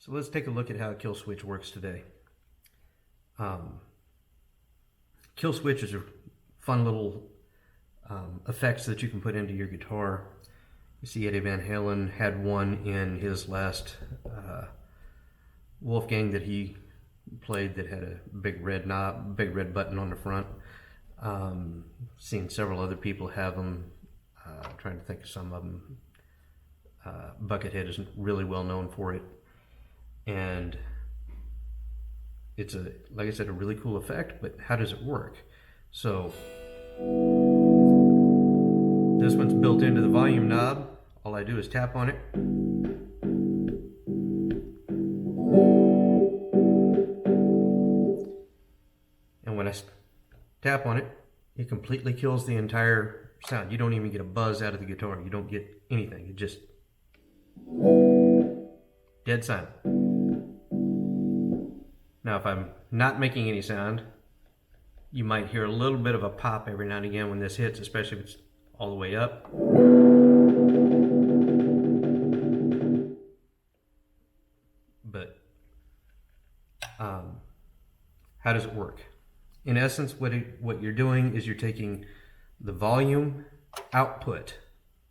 So let's take a look at how a kill switch works today. Kill switch is a fun little effects that you can put into your guitar. You see Eddie Van Halen had one in his last Wolfgang that he played that had a big red knob, big red button on the front. Seen several other people have them. Trying to think of some of them. Buckethead isn't really well known for it, and it's like I said, a really cool effect. But how does it work? So this one's built into the volume knob. All I do is tap on it. And when I tap on it, it completely kills the entire sound. You don't even get a buzz out of the guitar. You don't get anything. It just dead silent. Now if I'm not making any sound, you might hear a little bit of a pop every now and again when this hits, especially if it's all the way up. But how does it work? In essence, what you're doing is you're taking the volume output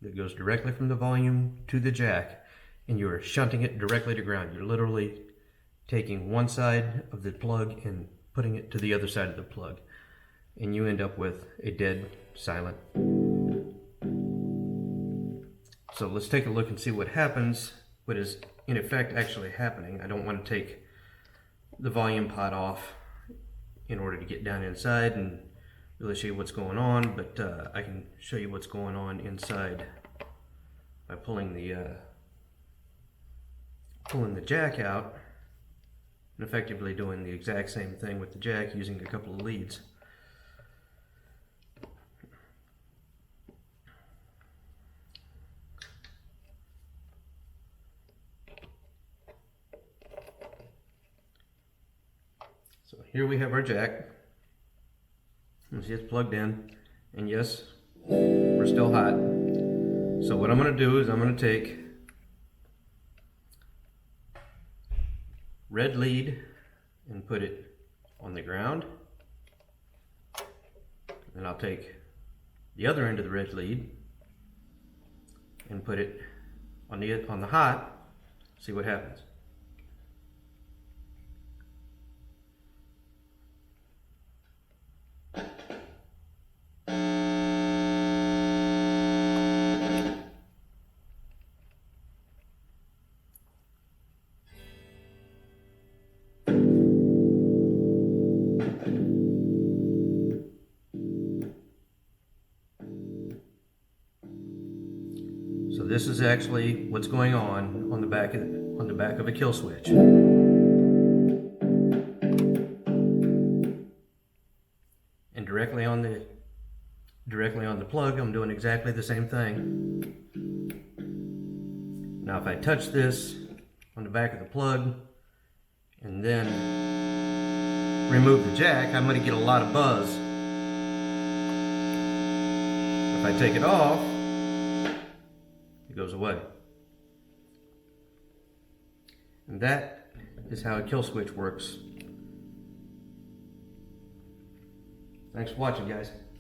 that goes directly from the volume to the jack, and you're shunting it directly to ground. You're literally taking one side of the plug and putting it to the other side of the plug, and you end up with a dead silent. So let's take a look and see what happens, what is in effect actually happening. I don't want to take the volume pot off in order to get down inside and really show you what's going on, but I can show you what's going on inside by pulling the jack out and effectively doing the exact same thing with the jack using a couple of leads. So here we have our jack. You see it's plugged in, and yes, we're still hot. So what I'm going to do is I'm going to take red lead and put it on the ground, and I'll take the other end of the red lead and put it on the hot. See what happens. So this is actually what's going on the back of a kill switch. And directly on the plug, I'm doing exactly the same thing. Now if I touch this on the back of the plug and then remove the jack, I'm going to get a lot of buzz. If I take it off, it goes away. And that is how a kill switch works. Thanks for watching, guys.